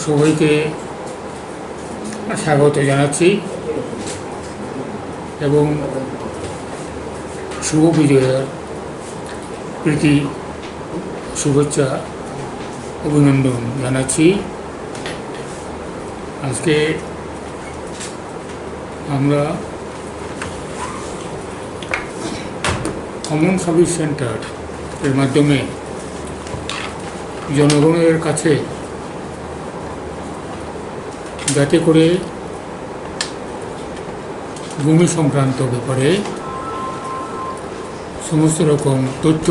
সবাইকে স্বাগত জানাচ্ছি এবং শুভ বিজয়ের প্রীতি শুভেচ্ছা অভিনন্দন জানাচ্ছি। আজকে আমরা কমন সার্ভিস সেন্টার এর মাধ্যমে জনগণের কাছে যাতে করে ভূমি সংক্রান্ত ব্যাপারে সমস্ত রকম তথ্য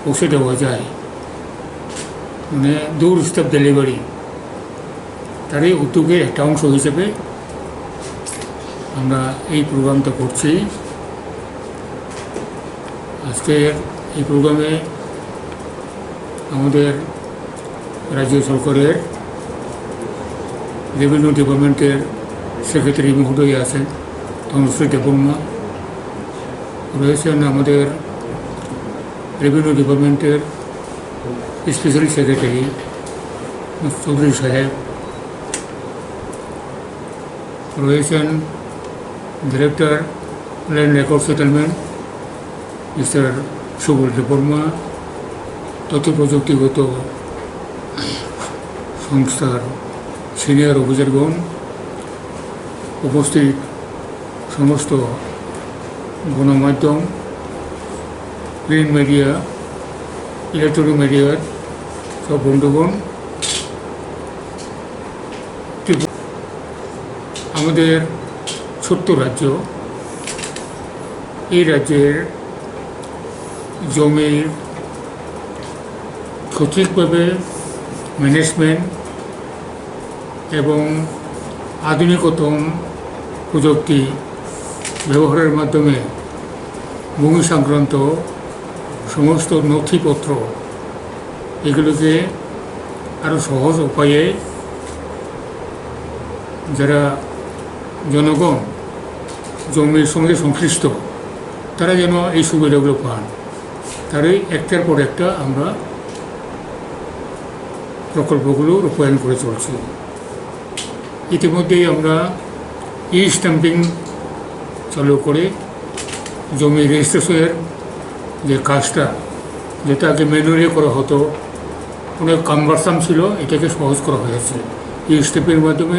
পৌঁছে দেওয়া যায়, মানে ডোর স্টেপ ডেলিভারি, তারই উদ্যোগের একটা অংশ হিসেবে আমরা এই প্রোগ্রামটা করছি। আজকের এই প্রোগ্রামে আমাদের রাজ্য সরকারের রেভিনিউ ডিপার্টমেন্টের সেক্রেটারি মহোদয় আছেন তনুশ্রী দেববর্মা, রয়েছেন আমাদের রেভিনিউ ডিপার্টমেন্টের স্পেশাল সেক্রেটারি চৌধুরী সাহেব, রয়েছেন director land record settlement mister Subal Debbarma, তথ্য প্রযুক্তিগত সংস্থার সিনিয়র অফিসারগণ, উপস্থিত সমস্ত গণমাধ্যম, প্রিন্ট মিডিয়া, ইলেকট্রনিক মিডিয়ার সব বন্ধুগণ, আমাদের ছোট্ট রাজ্য, এই রাজ্যের জমির সঠিকভাবে ম্যানেজমেন্ট এবং আধুনিকতম প্রযুক্তি ব্যবহারের মাধ্যমে ভূমি সংক্রান্ত সমস্ত নথিপত্র এগুলোকে আরও সহজ উপায়ে যারা জনগণ জমির সঙ্গে সংশ্লিষ্ট তারা যেন এই সুবিধাগুলো পান, তারই একটার পর একটা আমরা প্রকল্পগুলো রূপায়ণ করে চলছি। ইতিমধ্যেই আমরা ই স্ট্যাম্পিং চালু করে জমি রেজিস্ট্রেশনের যে কাজটা, যেটা আগে ম্যানুয়ালি করা হতো, অনেক কামবারসাম ছিল, এটাকে সহজ করা হয়েছে। ই স্ট্যাম্পিংয়ের মাধ্যমে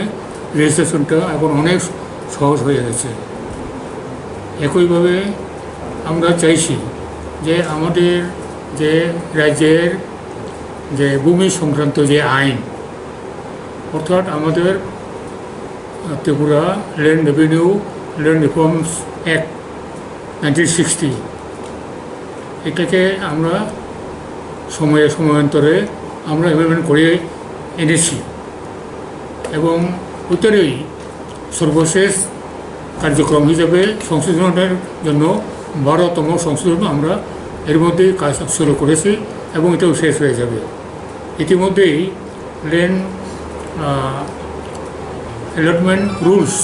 রেজিস্ট্রেশনটা এখন অনেক সহজ হয়ে গেছে। একইভাবে আমরা চাইছি যে আমাদের যে রাজ্যের যে ভূমি সংক্রান্ত যে আইন, অর্থাৎ আমাদের Tripura land revenue land reforms act 1960, এটাকে আমরা সময়ান্তরে আমরা অ্যামেন্ডমেন্ট করে এনেছি এবং ওইটারই সর্বশেষ কার্যক্রম হিসেবে সংশোধনের জন্য 12তম সংশোধন আমরা এর মধ্যেই কাজ শুরু করেছি এবং এটাও শেষ হয়ে যাবে। ইতিমধ্যেই ল্যান্ড অ্যালটমেন্ট রুলস,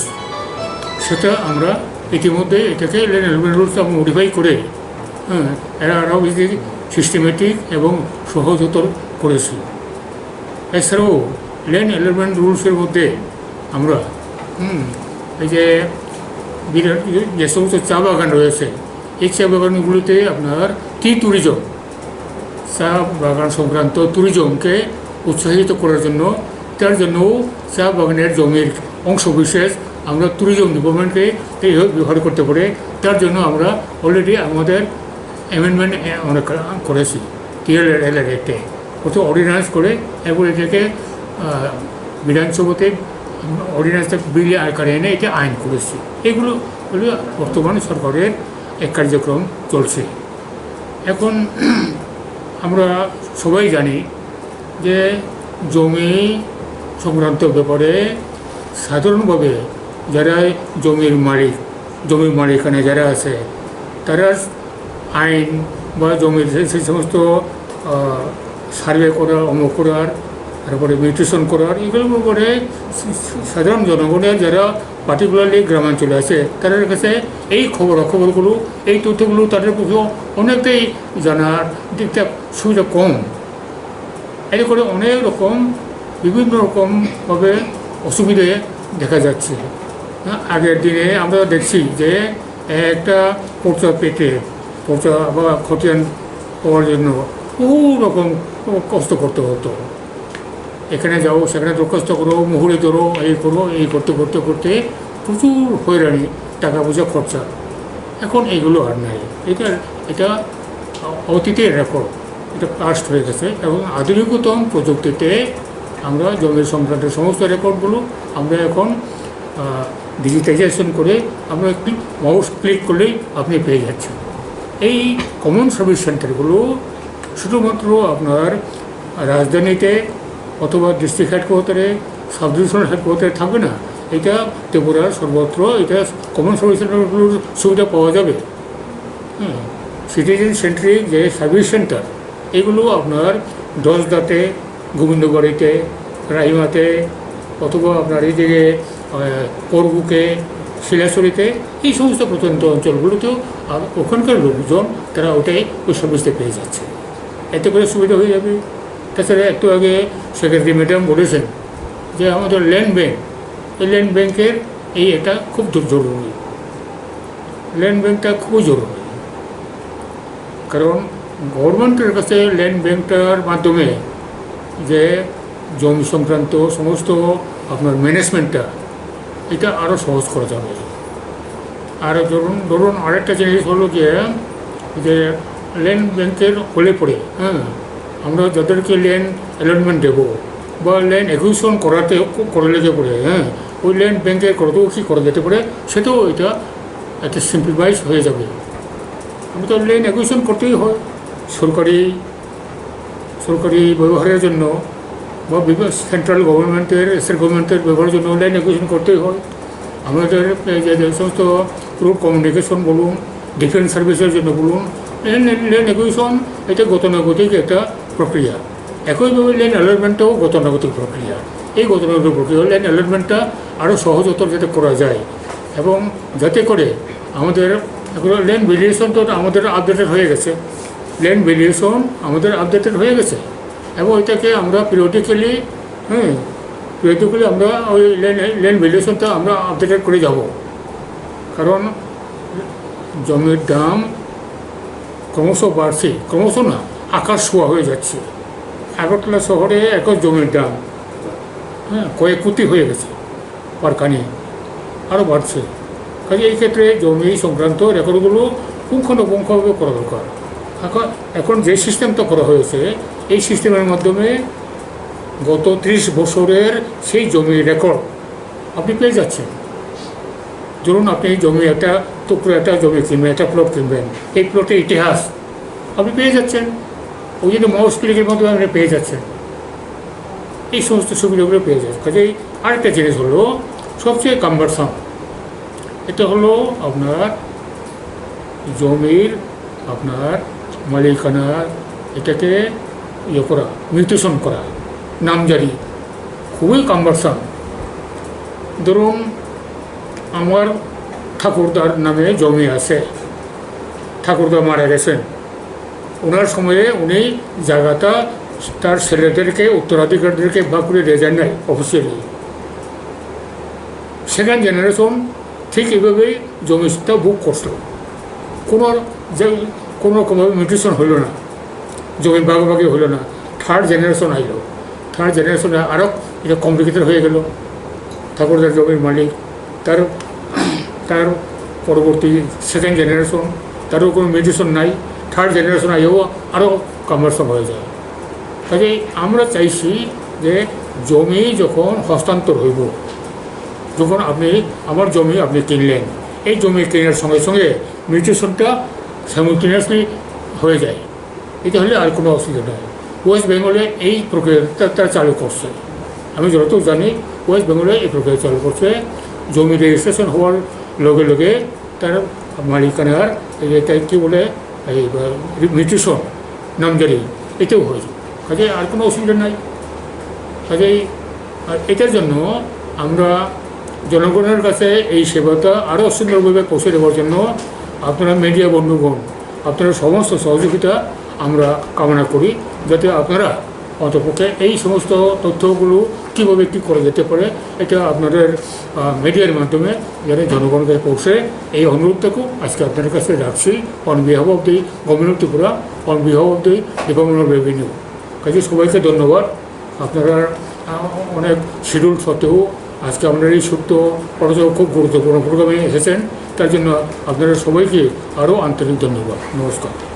সেটা আমরা ইতিমধ্যে এটাকে ল্যান্ড অ্যালটমেন্ট রুলস আমরা মডিফাই করে আরও বেশি সিস্টেমেটিক এবং সহজতর করেছি। এছাড়াও ল্যান্ড অ্যালটমেন্ট রুলসের মধ্যে আমরা এই যে সমস্ত চা বাগান রয়েছে, এই চা বাগানগুলিতে আপনার ট্যুরিজম, চা বাগান সংক্রান্ত ট্যুরিজমকে উৎসাহিত করার জন্য, তার জন্যও চা বাগানের জমির অংশবিশেষ আমরা ট্যুরিজম ডিপার্টমেন্টকে এইভাবে ব্যবহার করতে পারে, তার জন্য আমরা অলরেডি আমাদের অ্যামেন্ডমেন্ট অনেক করেছি TLL অ্যাক্টে, ওটা অর্ডিন্যান্স করে এবং এটাকে বিধানসভাতে অর্ডিন্যান্সটা বিলে আকারে এনে এটা আইন করেছি। এগুলো বর্তমান সরকারের এক কার্যক্রম চলছে। এখন আমরা সবাই জানি যে জমি সংক্রান্ত ব্যাপারে সাধারণভাবে যারা জমির মালিকানা যারা আছে, তারা আইন বা জমির সেই সমস্ত সার্ভে করা, অমুক করার, তারপরে মিউটেশন করার, এগুলোর ব্যাপারে সাধারণ জনগণের যারা পার্টিকুলারলি গ্রামাঞ্চলে আছে তাদের কাছে এই খবরগুলো, এই তথ্যগুলো তাদের পক্ষে অনেকটাই জানার দিকটা সুবিধা কম। এতে করে অনেক রকম বিভিন্ন রকমভাবে অসুবিধে দেখা যাচ্ছে। আগের দিনে আমরা দেখছি যে একটা পচা পেটে পচা বা খতিয়ান পাওয়ার জন্য বহু রকম কষ্ট করতে হতো। এখানে যাও, সেখানে দরখাস্ত করো, মুহুরি ধরো, এই করো, এই করতে করতে করতে প্রচুর হয়রানি, টাকা পয়সা খরচা। এখন এইগুলো আর নাই। এটা অতীতের রেকর্ড, এটা পাস্ট হয়ে গেছে। এবং আধুনিকতম প্রযুক্তিতে আমরা জমি সংক্রান্ত সমস্ত রেকর্ডগুলো আমরা এখন ডিজিটাইজেশন করে আমরা একটি মাউস ক্লিক করলেই আপনি পেয়ে যাচ্ছেন। এই কমন সার্ভিস সেন্টারগুলো শুধুমাত্র আপনার রাজধানীতে অথবা ডিস্ট্রিক্ট হেডকোয়ার্টারে, সাব ডিভিশনাল হেডকোয়ার্টারে থাকবে না। এটা ত্রিপুরার সর্বত্র এটা কমন সার্ভিস সেন্টারগুলোর সুবিধা পাওয়া যাবে। সিটিজেন সেন্ট্রিক যে সার্ভিস সেন্টার, এগুলো আপনার দশদাতে, গোবিন্দবাড়িতে, রাইমাতে, অথবা আপনার এই দিকে করবুকে, শিলাচুরিতে, এই সমস্ত প্রত্যন্ত অঞ্চলগুলোতেও ওখানকার লোকজন তারা ওই সার্ভিসটা পেয়ে যাচ্ছে। এতে করে সুবিধা হয়ে যাবে। তাছাড়া একটু আগে সেক্রেটারি ম্যাডাম বলেছেন যে আমাদের ল্যান্ড ব্যাংক, এই ল্যান্ড ব্যাংকের এটা খুব জরুরি। ল্যান্ড ব্যাংকটা খুবই জরুরি, কারণ গভর্নমেন্টের কাছে ল্যান্ড ব্যাংকটার মাধ্যমে যে জমি সংক্রান্ত সমস্ত আপনার ম্যানেজমেন্টটা এটা আরও সহজ করা যাবে। আর ধরুন আরেকটা জিনিস হলো যে ল্যান্ড ব্যাংকের হলে পড়ে আমরা যাদেরকে ল্যান্ড অ্যালটমেন্ট দেবো বা ল্যান্ড অ্যাকুইজিশন করে লেগে পড়ে ওই ল্যান্ড ব্যাংকে কী করা যেতে পারে, সেটাও এটা একটা সিম্পলিফাইজ হয়ে যাবে। আমি তো ল্যান্ড অ্যাকুইজিশন করতেই হয় সরকারি ব্যবহারের জন্য বা সেন্ট্রাল গভর্নমেন্টের, স্টেট গভর্নমেন্টের ব্যবহারের জন্য ল্যান্ড অ্যাকুইজিশন করতেই হয়। আমাদের যে সমস্ত রোড কমিউনিকেশন বলুন, ডিফেন্স সার্ভিসের জন্য বলুন, ল্যান্ড অ্যাকুইজিশন এটা গতানুগতিক একটা প্রক্রিয়া। একইভাবে ল্যান্ড অ্যালটমেন্টটাও গতানুগতিক প্রক্রিয়া। এই গতানুগতিক প্রক্রিয়া ল্যান্ড অ্যালটমেন্টটা আরও সহজতর যাতে করা যায়, এবং যাতে করে আমাদের ল্যান্ড ভ্যালুয়েশন তো আমাদের আপডেটেড হয়ে গেছে, এবং এটাকে আমরা পিরিয়ডিক্যালি আমরা ওই ল্যান্ড ভ্যালুয়েশনটা আমরা আপডেটেড করে যাব। কারণ জমির দাম ক্রমশ বাড়ছে, ক্রমশ না, আকাশ ছোঁয়া হয়ে যাচ্ছে। আগরতলা শহরে একর জমির দাম কয়েক কোটি হয়ে গেছে পার কানি, আরও বাড়ছে। কাজে এই ক্ষেত্রে জমি সংক্রান্ত রেকর্ডগুলো পুঙ্খানুপুঙ্খভাবে করা দরকার। এখন যে সিস্টেমটা করা হয়েছে, এই সিস্টেমের মাধ্যমে গত 30 বছরের সেই জমির রেকর্ড আপনি পেয়ে যাচ্ছেন। ধরুন আপনি একটা জমি কিনবেন, একটা প্লট কিনবেন, এই প্লটের ইতিহাস আপনি পেয়ে যাচ্ছেন। ওই জন্য মাউস ক্লিকের মাধ্যমে আপনি পেয়ে যাচ্ছেন, এই সমস্ত সুবিধাগুলো পেয়ে যাচ্ছেন। কাজেই আরেকটা জিনিস হলো সবচেয়ে কাম্বারসাম, এটা হলো আপনার জমির আপনার মালিকানার এটাকে করা, মিউটেশন করা, নামজারি খুবই কাম্বারসাম। ধরুন আমার ঠাকুরদার নামে জমি আছে, ঠাকুরদা মারা গেছেন, ওনার সময়ে উনি জায়গাটা তার ছেলেদেরকে, উত্তরাধিকারীদেরকে ভাগ করে দিয়ে যান নাই অফিসিয়ালি। সেকেন্ড জেনারেশন ঠিক এইভাবেই জমিটা বুক করছিল, কোনো রকমভাবে মিউটেশন হইল না, জমি ভাগাভাগি হইল না। থার্ড জেনারেশন আইল, থার্ড জেনারেশনে আরও এটা কমপ্লিকেটেড হয়ে গেল। ঠাকুরদার জমির মালিক, তার পরবর্তী সেকেন্ড জেনারেশন, তারও কোনো মিউটেশন নাই। থার্ড জেনারেশন আইও আরও কামার্সম হয়ে যায়। কাজেই আমরা চাইছি যে জমি যখন হস্তান্তর হইব, যখন আমার জমি আপনি কিনলেন, এই জমি কেনার সঙ্গে সঙ্গে মিউটেশনটা সাইমultaneously হয়ে যায়। এটা হলে আর কোনো অসুবিধা নেই। ওয়েস্ট বেঙ্গলে এই প্রক্রিয়াটা তারা চালু করছে, আমি যতটুকু জানি ওয়েস্ট বেঙ্গলে এই প্রক্রিয়া চালু করছে। জমি রেজিস্ট্রেশন হওয়ার লগে লগে তার মালিকানার এটা কী বলে এই মিউটেশন, নামজারি, এটাও হয়ে যায়। কাজে আর কোনো অসুবিধা নাই। কাজেই এটার জন্য আমরা জনগণের কাছে এই সেবাটা আরও সুন্দরভাবে পৌঁছে দেওয়ার জন্য আপনারা মিডিয়া বন্ধুগণ, আপনারা সমস্ত সহযোগিতা আমরা কামনা করি, যাতে আপনারা অন্তপক্ষে এই সমস্ত তথ্যগুলো কীভাবে কী করা যেতে পারে এটা আপনাদের মিডিয়ার মাধ্যমে যারা জনগণের কাছে পৌঁছে এই অনুরোধটাকেও আজকে আপনাদের কাছে রাখছি on behalf of the government of Tripura, on behalf of the department of revenue. কাজে সবাইকে ধন্যবাদ। আপনারা অনেক শিডিউল সত্ত্বেও আজকে আপনার এই ছোট্ট পড়াশোনা খুব গুরুত্বপূর্ণ প্রোগ্রামে এসেছেন, তার জন্য আপনারা সবাইকে আরও আন্তরিক ধন্যবাদ। নমস্কার।